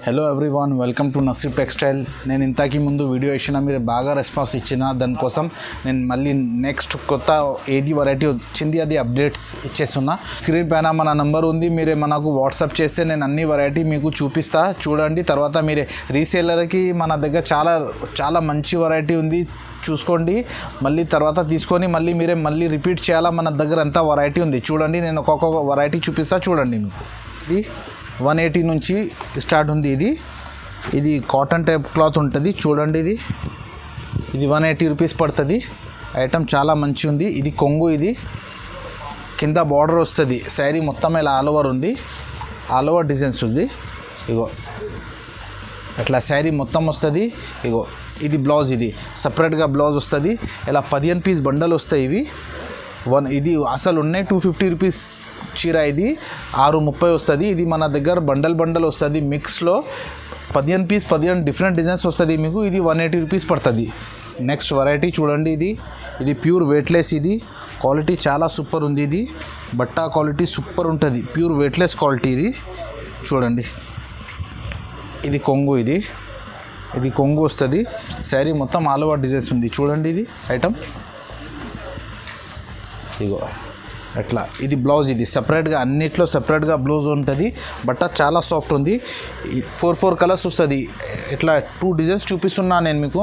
Hello everyone, welcome to నసీబ్ textile. నేను ఇంతకీ ముందు వీడియో ఇచ్చిన మీరు బాగా రెస్పాన్స్ ఇచ్చిన దానికోసం నేను మళ్ళీ నెక్స్ట్ కొత్త ఏది వెరైటీ వచ్చింది అది అప్డేట్స్ ఇచ్చేస్తున్నా. స్క్రీన్ పైన మన నంబర్ ఉంది, మీరే మనకు వాట్సాప్ చేస్తే నేను అన్ని వెరైటీ మీకు చూపిస్తా. చూడండి, తర్వాత మీరే రీసేలర్కి మన దగ్గర చాలా మంచి వెరైటీ ఉంది, చూసుకోండి. మళ్ళీ తర్వాత తీసుకొని మళ్ళీ రిపీట్ చేయాలా. మన దగ్గర అంతా వెరైటీ ఉంది. చూడండి, నేను ఒక్కొక్క వెరైటీ చూపిస్తా. చూడండి, మీకు ఇది 180 నుంచి స్టార్ట్ ఉంది. ఇది కాటన్ టైప్ క్లాత్ ఉంటుంది. చూడండి, ఇది 180 రూపీస్ పడుతుంది. ఐటమ్ చాలా మంచి ఉంది. ఇది కొంగు, ఇది కింద బార్డర్ వస్తుంది. శారీ మొత్తం ఇలా ఆల్ ఓవర్ ఉంది, ఆల్ ఓవర్ డిజైన్స్ ఉంది. ఇగో అట్లా శారీ మొత్తం వస్తుంది. ఇగో ఇది బ్లౌజ్, ఇది సపరేట్గా బ్లౌజ్ వస్తుంది. ఇలా 15 పీస్ బండల్ వస్తాయి. ఇవి ఇది అసలు ఉన్నాయి 250 రూపీస్ చీర. ఇది 630 వస్తుంది. ఇది మన దగ్గర బండల్ వస్తుంది. మిక్స్లో 15 పీస్ 15 డిఫరెంట్ డిజైన్స్ వస్తుంది మీకు. ఇది 180 రూపీస్ పడుతుంది. నెక్స్ట్ వెరైటీ చూడండి, ఇది ప్యూర్ వెయిట్లెస్. ఇది క్వాలిటీ చాలా సూపర్ ఉంది. ఇది బట్టా క్వాలిటీ సూపర్ ఉంటుంది. Pure weightless quality. ఇది చూడండి, ఇది కొంగు, ఇది కొంగు వస్తుంది. శారీ మొత్తం ఆల్ ఓవర్ డిజైన్స్ ఉంది. చూడండి, ఇది ఐటమ్ ఇగో అట్లా. ఇది బ్లౌజ్, ఇది సపరేట్గా అన్నిట్లో సపరేట్గా బ్లౌజ్ ఉంటుంది. బట్ట చాలా సాఫ్ట్ ఉంది. 4 కలర్స్ వస్తుంది. ఇట్లా 2 డిజైన్స్ చూపిస్తున్నా నేను మీకు.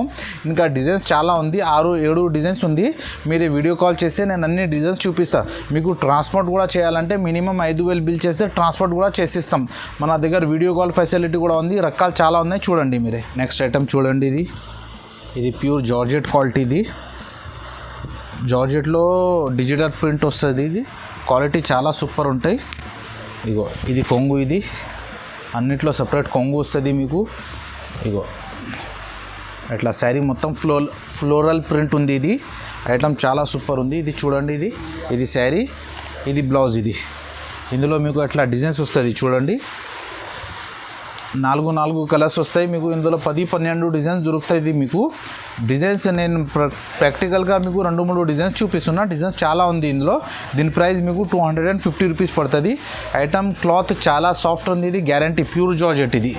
ఇంకా డిజైన్స్ చాలా ఉంది, 6-7 డిజైన్స్ ఉంది. మీరు వీడియో కాల్ చేస్తే నేను అన్ని డిజైన్స్ చూపిస్తాను. మీకు ట్రాన్స్పోర్ట్ కూడా చేయాలంటే మినిమం 5,000 బిల్ చేస్తే ట్రాన్స్పోర్ట్ కూడా చేసిస్తాం. మన దగ్గర వీడియో కాల్ ఫెసిలిటీ కూడా ఉంది. రకాలు చాలా ఉన్నాయి, చూడండి మీరే. నెక్స్ట్ ఐటమ్ చూడండి, ఇది ప్యూర్ జార్జెట్ క్వాలిటీ. ఇది జార్జెట్లో డిజిటల్ ప్రింట్ వస్తుంది. ఇది క్వాలిటీ చాలా సూపర్ ఉంటాయి. ఇగో ఇది కొంగు, ఇది అన్నిట్లో సపరేట్ కొంగు వస్తుంది మీకు. ఇగో అట్లా శారీ మొత్తం ఫ్లోరల్ ప్రింట్ ఉంది. ఇది ఐటమ్ చాలా సూపర్ ఉంది. ఇది చూడండి, ఇది శారీ, ఇది బ్లౌజ్. ఇందులో మీకు అట్లా డిజైన్స్ వస్తుంది. చూడండి, 4 కలర్స్ వస్తాయి మీకు. ఇందులో 10-12 డిజైన్స్ దొరుకుతాయి మీకు. డిజైన్స్ నేను ప్రాక్టికల్గా మీకు 2-3 డిజైన్స్ చూపిస్తున్నా. డిజైన్స్ చాలా ఉంది ఇందులో. దీని ప్రైస్ మీకు 250 రూపీస్ పడుతుంది. ఐటమ్ క్లాత్ చాలా సాఫ్ట్ ఉంది. ఇది గ్యారంటీ ప్యూర్ జార్జెట్. ఇది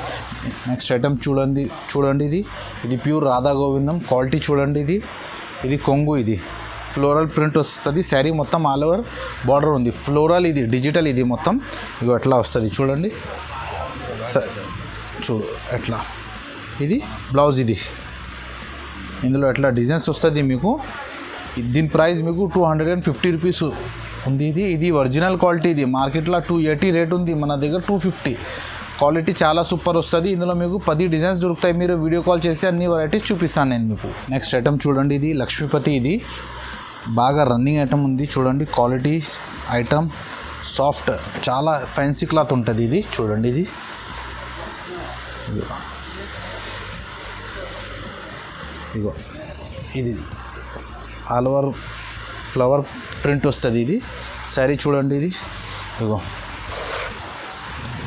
నెక్స్ట్ ఐటమ్ చూడండి, ఇది ప్యూర్ రాధా గోవిందం క్వాలిటీ. చూడండి, ఇది కొంగు, ఇది ఫ్లోరల్ ప్రింట్ వస్తుంది. శారీ మొత్తం ఆల్ ఓవర్ బార్డర్ ఉంది. ఫ్లోరల్, ఇది డిజిటల్. ఇది మొత్తం ఇగో అట్లా వస్తుంది. చూడండి, చూడు ఎట్లా. ఇది బ్లౌజ్. ఇందులో ఎట్లా డిజైన్స్ వస్తుంది మీకు. దీని ప్రైస్ మీకు 250 రూపీస్ ఉంది. ఇది ఒరిజినల్ క్వాలిటీ. ఇది మార్కెట్లో 280 రేట్ ఉంది, మన దగ్గర 250. క్వాలిటీ చాలా సూపర్ వస్తుంది. ఇందులో మీకు 10 డిజైన్స్ దొరుకుతాయి. మీరు వీడియో కాల్ చేస్తే అన్ని వెరైటీస్ చూపిస్తాను నేను మీకు. నెక్స్ట్ ఐటమ్ చూడండి, ఇది లక్ష్మీపతి. ఇది బాగా రన్నింగ్ ఐటమ్ ఉంది. చూడండి, క్వాలిటీ ఐటమ్ సాఫ్ట్, చాలా ఫ్యాన్సీ క్లాత్ ఉంటుంది. ఇది చూడండి, ఇగో ఇది ఆల్ ఓవర్ ఫ్లవర్ ప్రింట్ వస్తుంది. ఇది శారీ చూడండి, ఇగో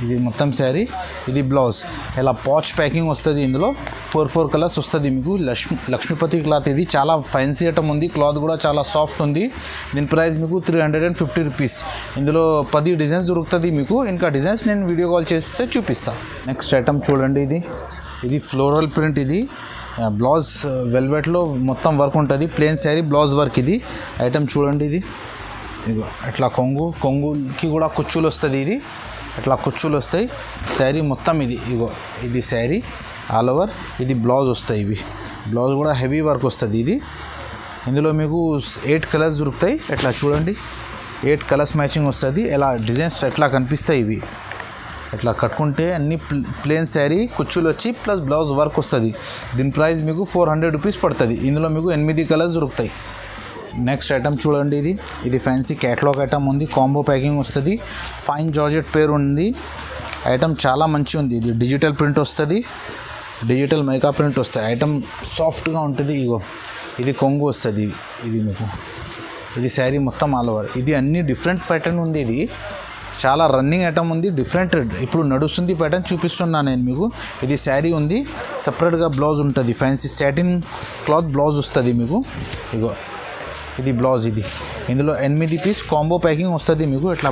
ఇది మొత్తం శారీ. ఇది బ్లౌజ్. ఇలా పాచ్ ప్యాకింగ్ వస్తుంది. ఇందులో 4 కలర్స్ వస్తుంది మీకు. లక్ష్మీపతి క్లాత్. ఇది చాలా ఫ్యాన్సీ ఐటమ్ ఉంది. క్లాత్ కూడా చాలా సాఫ్ట్ ఉంది. దీని ప్రైస్ మీకు 350 రూపీస్. ఇందులో 10 డిజైన్స్ దొరుకుతుంది మీకు. ఇంకా డిజైన్స్ నేను వీడియో కాల్ చేస్తే చూపిస్తాను. నెక్స్ట్ ఐటమ్ చూడండి, ఇది ఫ్లోరల్ ప్రింట్. ఇది బ్లౌజ్ వెల్వెట్లో మొత్తం వర్క్ ఉంటుంది. Plain sari, blouse work. ఇది ఐటమ్ చూడండి, ఇదిగో అట్లా కొంగుకి కూడా కుచ్చులు వస్తుంది. ఇది అట్లా కుచ్చులు వస్తాయి. శారీ మొత్తం ఇది శారీ ఆల్ ఓవర్. ఇది బ్లౌజ్ వస్తాయి. బ్లౌజ్ కూడా హెవీ వర్క్ వస్తుంది. ఇందులో మీకు 8 కలర్స్ దొరుకుతాయి. ఎట్లా చూడండి, 8 కలర్స్ మ్యాచింగ్ వస్తుంది. ఇలా డిజైన్స్ ఎట్లా కనిపిస్తాయి. ఇట్లా కట్టుకుంటే అన్ని ప్లెయిన్ శారీ, కుచ్చులు వచ్చి ప్లస్ బ్లౌజ్ వర్క్ వస్తుంది. దీని ప్రైస్ మీకు 400 రూపీస్ పడుతుంది. ఇందులో మీకు 8 కలర్స్ దొరుకుతాయి. నెక్స్ట్ ఐటమ్ చూడండి, ఇది ఫ్యాన్సీ క్యాటలాగ్ ఐటమ్ ఉంది. కాంబో ప్యాకింగ్ వస్తుంది. ఫైన్ జార్జెట్ పేరు ఉంది. ఐటమ్ చాలా మంచి ఉంది. ఇది డిజిటల్ ప్రింట్ వస్తుంది. డిజిటల్ మైకా ప్రింట్ వస్తుంది. ఐటమ్ సాఫ్ట్గా ఉంటుంది. ఇది కొంగు వస్తుంది. ఇది మీకు ఇది శారీ మొత్తం ఆల్ ఓవర్. ఇది అన్ని డిఫరెంట్ ప్యాటర్న్ ఉంది. ఇది చాలా రన్నింగ్ ఐటమ్ ఉంది. డిఫరెంట్ ఇప్పుడు నడుస్తుంది ప్యాటర్న్ చూపిస్తున్నాను నేను మీకు. ఇది శారీ ఉంది, సపరేట్గా బ్లౌజ్ ఉంటుంది. ఫ్యాన్సీ సాటిన్ క్లాత్ బ్లౌజ్ వస్తుంది మీకు. ఇది బ్లౌజ్. ఇందులో 8 పీస్ కాంబో ప్యాకింగ్ వస్తుంది మీకు. ఇట్లా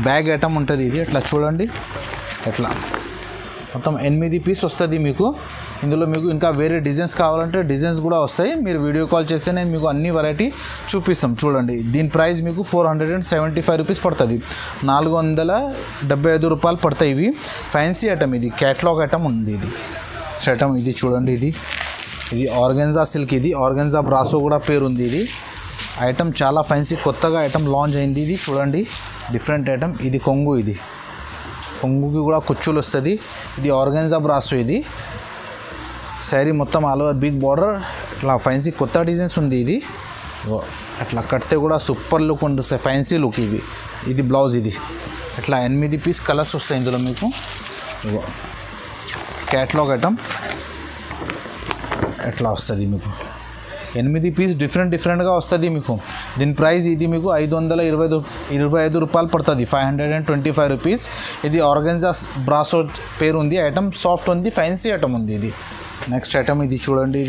బ్యాగ్ ఐటమ్ ఉంటుంది. ఇది అట్లా చూడండి, ఎట్లా మొత్తం 8 పీస్ వస్తుంది మీకు. ఇందులో మీకు ఇంకా వేరే డిజైన్స్ కావాలంటే డిజైన్స్ కూడా వస్తాయి. మీరు వీడియో కాల్ చేస్తే నేను మీకు అన్ని వెరైటీ చూపిస్తాం. చూడండి, దీని ప్రైస్ మీకు 475 రూపీస్ పడుతుంది. 475 రూపాయలు పడతాయి. ఇవి ఫ్యాన్సీ ఐటమ్, ఇది క్యాటలాగ్ ఐటమ్ ఉంది. ఇది ఐటమ్ ఇది చూడండి, ఇది ఆర్గెన్జా సిల్క్, ఇది ఆర్గెన్జా బ్రాసో కూడా పేరు ఉంది. ఇది ఐటమ్ చాలా ఫ్యాన్సీ, కొత్తగా ఐటమ్ లాంచ్ అయింది. ఇది చూడండి, డిఫరెంట్ ఐటమ్. ఇది కొంగు, ఇది కొంగుకి కూడా కుచ్చులు వస్తుంది. ఇది ఆర్గెన్జా బ్రాసో. ఇది శారీ మొత్తం ఆల్ ఓవర్ బిగ్ బార్డర్, ఇట్లా ఫ్యాన్సీ కొత్త డిజైన్స్ ఉంది. ఇది అట్లా కడితే కూడా సూపర్ లుక్ ఉంటుంది, ఫ్యాన్సీ లుక్. ఇది బ్లౌజ్. ఇది ఇట్లా 8 పీస్ కలర్స్ వస్తాయి ఇందులో మీకు. క్యాటలాగ్ ఐటమ్ ఎట్లా వస్తుంది మీకు, 8 పీస్ డిఫరెంట్గా వస్తుంది మీకు. దీని ప్రైస్ ఇది మీకు 525 రూపాయలు పడుతుంది, 525 రూపీస్. ఇది ఆర్గెన్జా బ్రాసో పేరు ఉంది. ఐటమ్ సాఫ్ట్ ఉంది, ఫ్యాన్సీ ఐటమ్ ఉంది. ఇది నెక్స్ట్ ఐటమ్ ఇది చూడండి,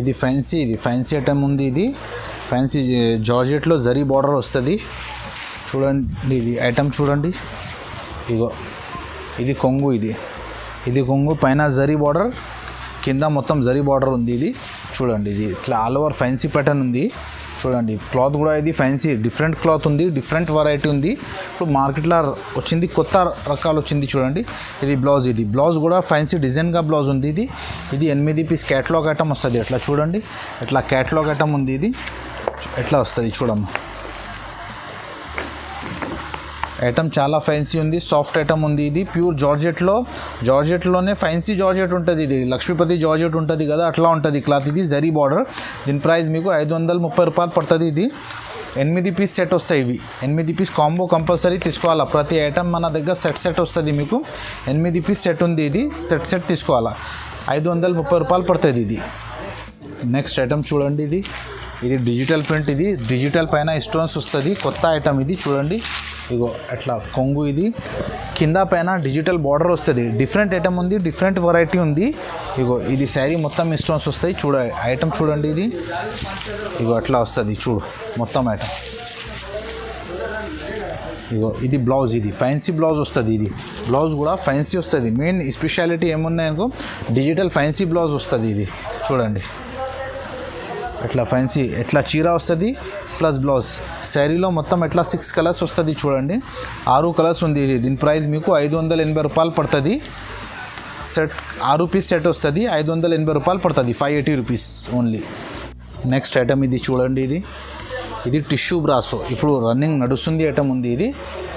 ఇది ఫ్యాన్సీ ఐటమ్ ఉంది. ఇది ఫ్యాన్సీ జార్జెట్లో జరీ బార్డర్ వస్తుంది. చూడండి, ఇది ఐటమ్ చూడండి. ఇగో ఇది కొంగు. ఇది కొంగు, పైన జరీ బార్డర్, కింద మొత్తం జరీ బార్డర్ ఉంది. ఇది చూడండి, ఇది ఇట్లా ఆల్ ఓవర్ ఫ్యాన్సీ ప్యాటర్న్ ఉంది. చూడండి, క్లాత్ కూడా ఇది ఫ్యాన్సీ డిఫరెంట్ క్లాత్ ఉంది, డిఫరెంట్ వెరైటీ ఉంది. ఇప్పుడు మార్కెట్లో వచ్చింది, కొత్త రకాలు వచ్చింది. చూడండి, ఇది బ్లౌజ్. ఇది బ్లౌజ్ కూడా ఫ్యాన్సీ డిజైన్గా బ్లౌజ్ ఉంది. ఇది 8 పీస్ క్యాటలాగ్ ఐటమ్ వస్తుంది. అట్లా చూడండి, ఇట్లా క్యాటలాగ్ ఐటమ్ ఉంది. ఇది ఎట్లా వస్తుంది చూడమ్మా. ఐటమ్ చాలా ఫ్యాన్సీ ఉంది, సాఫ్ట్ ఐటమ్ ఉంది. ఇది ప్యూర్ జార్జెట్లోనే ఫ్యాన్సీ జార్జెట్ ఉంటుంది. ఇది లక్ష్మీపతి జార్జెట్ ఉంటుంది కదా, అట్లా ఉంటుంది క్లాత్. ఇది జరీ బార్డర్. దీని ప్రైస్ మీకు 530 రూపాయలు పడుతుంది. ఇది 8 పీస్ సెట్ వస్తాయి. ఇవి 8 పీస్ కాంబో కంపల్సరీ తీసుకోవాలా. ప్రతి ఐటమ్ మన దగ్గర సెట్ వస్తుంది మీకు. 8 పీస్ సెట్ ఉంది. ఇది సెట్ తీసుకోవాలా, 530 రూపాయలు పడుతుంది. ఇది నెక్స్ట్ ఐటమ్ చూడండి, ఇది డిజిటల్ ప్రింట్. ఇది డిజిటల్ పైన స్టోన్స్ వస్తుంది, కొత్త ఐటమ్. ఇది చూడండి, ఇగో అట్లా కొంగు. ఇది కింద పైన డిజిటల్ బార్డర్ వస్తుంది. డిఫరెంట్ ఐటమ్ ఉంది, డిఫరెంట్ వెరైటీ ఉంది. ఇగో ఇది శారీ మొత్తం స్టోన్స్ వస్తాయి. ఐటమ్ చూడండి, ఇది ఇగో అట్లా వస్తుంది. చూడు మొత్తం ఐటమ్. ఇగో ఇది బ్లౌజ్. ఇది ఫ్యాన్సీ బ్లౌజ్ వస్తుంది. ఇది బ్లౌజ్ కూడా ఫ్యాన్సీ వస్తుంది. మెయిన్ స్పెషాలిటీ ఏమున్నాయనుకో, డిజిటల్ ఫ్యాన్సీ బ్లౌజ్ వస్తుంది. ఇది చూడండి, ఎట్లా ఫ్యాన్సీ, ఎట్లా చీర వస్తుంది ప్లస్ బ్లౌజ్. శారీలో మొత్తం ఎట్లా 6 కలర్స్ వస్తుంది. చూడండి, 6 కలర్స్ ఉంది. దీని ప్రైస్ మీకు 580 రూపాయలు పడుతుంది. సెట్ 6 పీస్ సెట్ వస్తుంది, 580 రూపాయలు పడుతుంది, 580 రూపీస్ ఓన్లీ. నెక్స్ట్ ఐటమ్ ఇది చూడండి, ఇది టిష్యూ బ్రాసో. ఇప్పుడు రన్నింగ్ నడుస్తుంది ఐటమ్ ఉంది.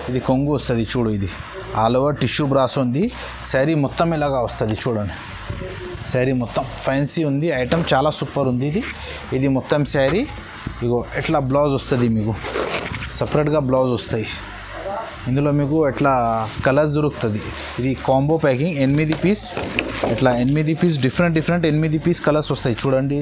ఇది కొంగు వస్తుంది. చూడు, ఇది ఆల్ ఓవర్ టిష్యూ బ్రాసో ఉంది. శారీ మొత్తం ఇలాగా వస్తుంది. చూడండి, శారీ మొత్తం ఫ్యాన్సీ ఉంది. ఐటమ్ చాలా సూపర్ ఉంది. ఇది మొత్తం శారీ. ఇగో ఎట్లా బ్లౌజ్ వస్తుంది మీకు, సపరేట్గా బ్లౌజ్ వస్తాయి. ఇందులో మీకు ఎట్లా కలర్స్ దొరుకుతుంది. ఇది కాంబో ప్యాకింగ్ 8 పీస్, ఇట్లా 8 పీస్ డిఫరెంట్ 8 పీస్ కలర్స్ వస్తాయి. చూడండి,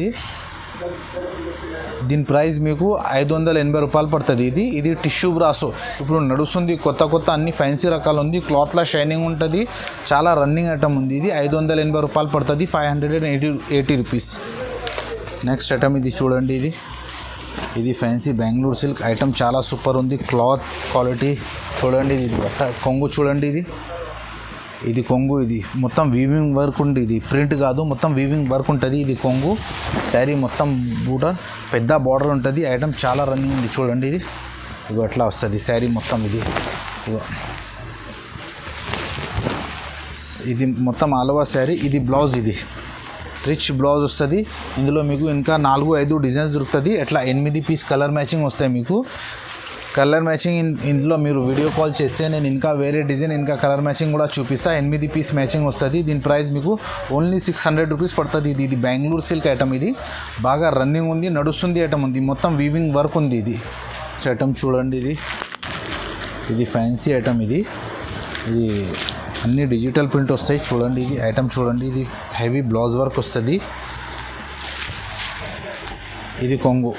దీని ప్రైస్ మీకు 580 రూపాయలు పడుతుంది. ఇది టిష్యూ బ్రాసో. ఇప్పుడు నడుస్తుంది, కొత్త అన్ని ఫ్యాన్సీ రకాలు ఉంది. క్లాత్లో షైనింగ్ ఉంటుంది, చాలా రన్నింగ్ ఐటమ్ ఉంది. ఇది 580 రూపాయలు పడుతుంది, 580 రూపీస్. నెక్స్ట్ ఐటమ్ ఇది చూడండి, ఇది ఫ్యాన్సీ బెంగళూరు సిల్క్ ఐటమ్, చాలా సూపర్ ఉంది. క్లాత్ క్వాలిటీ చూడండి. ఇది కొంగు చూడండి, ఇది కొంగు. ఇది మొత్తం వీవింగ్ వర్క్ ఉంది. ఇది ప్రింట్ కాదు, మొత్తం వీవింగ్ వర్క్ ఉంటుంది. ఇది కొంగు. శారీ మొత్తం బూటర్, పెద్ద బార్డర్ ఉంటుంది. ఐటమ్ చాలా రన్నింగ్ ఉంది. చూడండి, ఇగో అట్లా వస్తుంది శారీ మొత్తం. ఇది మొత్తం ఆల్ ఓవర్ శారీ. ఇది బ్లౌజ్. ఇది రిచ్ బ్లౌజ్ వస్తుంది. ఇందులో మీకు ఇంకా 4-5 డిజైన్స్ దొరుకుతుంది. అట్లా 8 పీస్ కలర్ మ్యాచింగ్ వస్తాయి మీకు. కలర్ మ్యాచింగ్ ఇందులో మీరు వీడియో కాల్ చేస్తే నేను ఇంకా వేరే డిజైన్, ఇంకా కలర్ మ్యాచింగ్ కూడా చూపిస్తా. 8 పీస్ మ్యాచింగ్ వస్తుంది. దీని ప్రైస్ మీకు ఓన్లీ 600 రూపీస్ పడుతుంది. ఇది బెంగళూరు సిల్క్ ఐటమ్. ఇది బాగా రన్నింగ్ ఉంది, నడుస్తుంది ఐటమ్ ఉంది. మొత్తం వీవింగ్ వర్క్ ఉంది. ఇది ఐటమ్ చూడండి, ఇది ఫ్యాన్సీ ఐటమ్. ఇది అన్ని డిజిటల్ ప్రింట్ వస్తాయి. చూడండి, ఇది ఐటమ్ చూడండి. ఇది హెవీ బ్లౌజ్ వర్క్ వస్తుంది. ఇది కొంగు.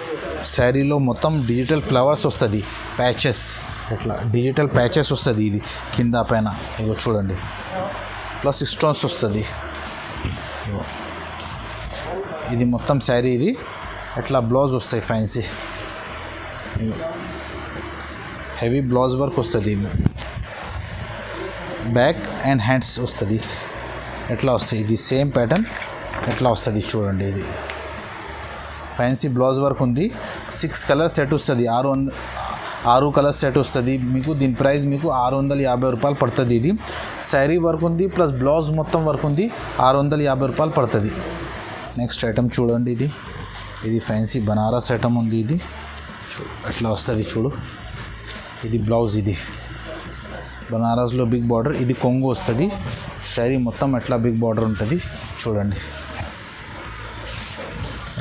శారీలో మొత్తం డిజిటల్ ఫ్లవర్స్ వస్తుంది, ప్యాచెస్, ఇట్లా డిజిటల్ ప్యాచెస్ వస్తుంది. ఇది కింద పైన ఇగో చూడండి, ప్లస్ స్టోన్స్ వస్తుంది. ఇది మొత్తం శారీ. ఇది అట్లా బ్లౌజ్ వస్తాయి ఫ్యాన్సీ, హెవీ బ్లౌజ్ వర్క్ వస్తుంది. బ్యాక్ అండ్ హ్యాండ్స్ వస్తుంది. ఎట్లా వస్తాయి ఇది సేమ్ ప్యాటర్న్ ఎట్లా వస్తుంది చూడండి. ఇది ఫ్యాన్సీ బ్లౌజ్ వర్క్ ఉంది. 6 కలర్ సెట్ వస్తుంది. 6 కలర్ సెట్ వస్తుంది మీకు. దీని ప్రైస్ మీకు 650 రూపాయలు పడుతుంది. ఇది శారీ వర్క్ ఉంది ప్లస్ బ్లౌజ్ మొత్తం వర్క్ ఉంది. 650 రూపాయలు పడుతుంది. నెక్స్ట్ ఐటమ్ చూడండి. ఇది ఫ్యాన్సీ బనారస్ ఐటమ్ ఉంది. ఇది ఎట్లా వస్తుంది చూడు. ఇది బ్లౌజ్. ఇది బనారస్లో బిగ్ బార్డర్. ఇది కొంగు వస్తుంది. శారీ మొత్తం ఎట్లా బిగ్ బార్డర్ ఉంటుంది చూడండి.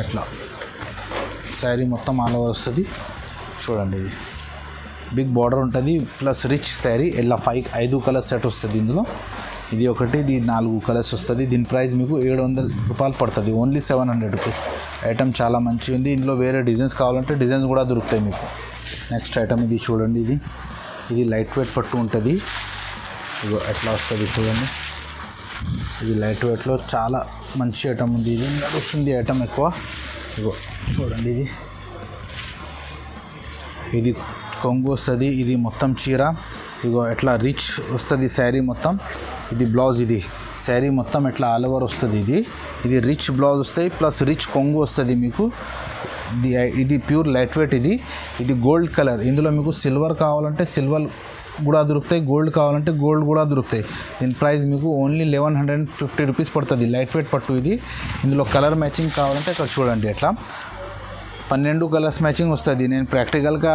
ఎట్లా శారీ మొత్తం ఆల్ ఓవర్ వస్తుంది చూడండి. ఇది బిగ్ బార్డర్ ఉంటుంది ప్లస్ రిచ్ శారీ. ఇలా 5 కలర్ సెట్ వస్తుంది ఇందులో. ఇది ఒకటి, ఇది 4 కలర్స్ వస్తుంది. దీని ప్రైస్ మీకు 700 రూపాయలు పడుతుంది. Only 700 rupees. ఐటమ్ చాలా మంచిగా ఉంది. ఇందులో వేరే డిజైన్స్ కావాలంటే డిజైన్స్ కూడా దొరుకుతాయి మీకు. నెక్స్ట్ ఐటమ్ ఇది చూడండి. ఇది లైట్ వెయిట్ పట్టు ఉంటుంది. ఇగో ఎట్లా వస్తుంది చూడండి. ఇది లైట్ వెయిట్లో చాలా మంచి ఐటమ్ ఉంది. ఇది నడుస్తుంది ఐటమ్ ఎక్కువ. ఇగో చూడండి. ఇది కొంగు వస్తుంది. ఇది మొత్తం చీర. ఇగో ఎట్లా రిచ్ వస్తుంది శారీ మొత్తం. ఇది బ్లౌజ్. ఇది శారీ మొత్తం ఎట్లా ఆల్ ఓవర్ వస్తుంది. ఇది రిచ్ బ్లౌజ్ వస్తాయి ప్లస్ రిచ్ కొంగు వస్తుంది మీకు. ఇది ప్యూర్ లైట్ వెయిట్. ఇది గోల్డ్ కలర్. ఇందులో మీకు సిల్వర్ కావాలంటే సిల్వర్ కూడా దొరుకుతాయి, గోల్డ్ కావాలంటే గోల్డ్ కూడా దొరుకుతాయి. దీని ప్రైస్ మీకు ఓన్లీ 1150 రూపీస్ పడుతుంది. లైట్ వెయిట్ పట్టు ఇది. ఇందులో కలర్ మ్యాచింగ్ కావాలంటే ఇక్కడ చూడండి. ఎట్లా 12 కలర్స్ మ్యాచింగ్ వస్తుంది. నేను ప్రాక్టికల్గా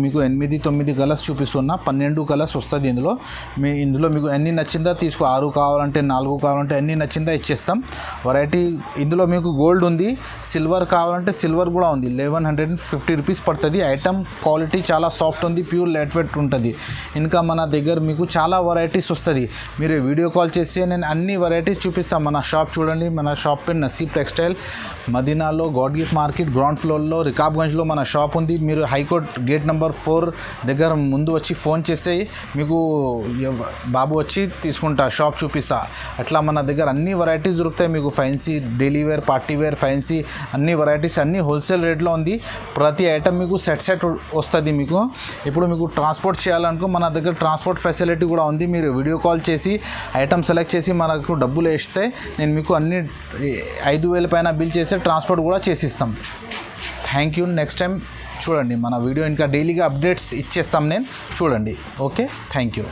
మీకు 8-9 కలర్స్ చూపిస్తున్నా. 12 కలర్స్ వస్తుంది ఇందులో మీకు ఎన్ని నచ్చిందో తీసుకో. 6 కావాలంటే 4 కావాలంటే ఎన్ని నచ్చిందో ఇచ్చేస్తాం. వెరైటీ ఇందులో మీకు గోల్డ్ ఉంది, సిల్వర్ కావాలంటే సిల్వర్ కూడా ఉంది. 1150 రూపీస్ పడుతుంది. ఐటమ్ క్వాలిటీ చాలా సాఫ్ట్ ఉంది, ప్యూర్ లైట్ వెయిట్ ఉంటుంది. ఇంకా మన దగ్గర మీకు చాలా వెరైటీస్ వస్తుంది. మీరు వీడియో కాల్ చేస్తే నేను అన్ని వెరైటీస్ చూపిస్తాను. మన షాప్ చూడండి. మన షాప్ పేరు నసీబ్ టెక్స్టైల్. మదీనాలో గాడ్ గిఫ్ట్ మార్కెట్ గ్రౌండ్ ఫ్లోర్లో రికాబ్గంజ్లో మన షాప్ ఉంది. మీరు హైకోర్ట్ గేట్ నెంబర్ 4 దగ్గర ముందు వచ్చి ఫోన్ చేస్తే మీకు బాబు వచ్చి తీసుకుంటా, షాప్ చూపిస్తా. అట్లా మన దగ్గర అన్ని వెరైటీస్ దొరుకుతాయి మీకు. Fancy, daily wear, party wear, fancy అన్ని వెరైటీస్ అన్నీ హోల్సేల్ రేట్లో ఉంది. ప్రతి ఐటమ్ మీకు సెట్ వస్తుంది మీకు. ఇప్పుడు మీకు ట్రాన్స్పోర్ట్ చేయాలనుకో మన దగ్గర ట్రాన్స్పోర్ట్ ఫెసిలిటీ కూడా ఉంది. మీరు వీడియో కాల్ చేసి ఐటమ్ సెలెక్ట్ చేసి మనకు డబ్బులు వేస్తే నేను మీకు అన్ని 5,000 పైన బిల్ చేస్తే ట్రాన్స్పోర్ట్ కూడా చేసిస్తాం. Thank you. నెక్స్ట్ టైం చూడండి మన వీడియో ఇంకా డైలీగా అప్డేట్స్ ఇచ్చేస్తాం నేను. చూడండి. Okay, thank you.